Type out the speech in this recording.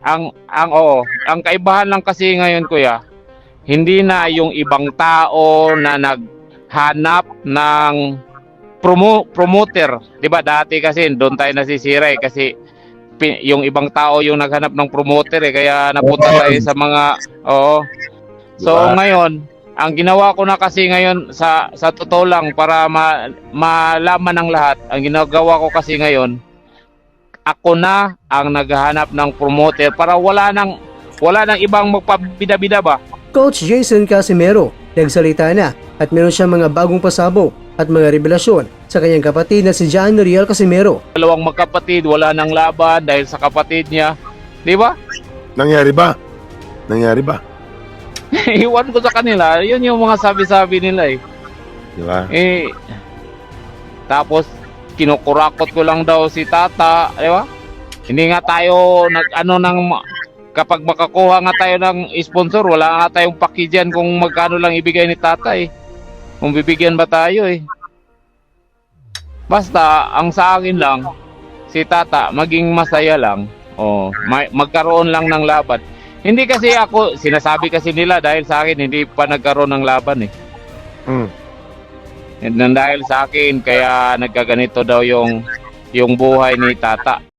Ang kaibahan lang kasi ngayon, kuya, hindi na yung ibang tao na naghanap ng promoter, 'di ba? Dati kasi doon tayo nasisira eh, kasi yung ibang tao yung naghanap ng promoter eh, kaya napunta tayo sa mga So Diba? ngayon, ang ginawa ko na kasi ngayon sa totoo lang para malaman ng lahat, ang ginagawa ko kasi ngayon, ako na ang naghahanap ng promoter para wala nang ibang magpabida-bida ba? Coach Jason Casimero nagsalita na at meron siyang mga bagong pasabog at mga revelasyon sa kanyang kapatid na si John Noriel Casimero. Dalawang magkapatid, wala nang laban dahil sa kapatid niya. Di ba? Nangyari ba? Nangyari ba? Iwan ko sa kanila, yun yung mga sabi-sabi nila eh. Diba? Tapos kinukurakot ko lang daw si Tata, di ba? Hindi nga tayo kapag makakuha nga tayo ng sponsor, wala nga tayong paki dyan kung magkano lang ibigay ni Tata eh. Kung bibigyan ba tayo eh. Basta ang sa akin lang, si Tata maging masaya lang. Magkaroon lang ng laban. Hindi kasi ako, sinasabi kasi nila dahil sa akin hindi pa nagkaroon ng laban eh. And dahil sa akin kaya nagkaganito daw yung buhay ni Tata.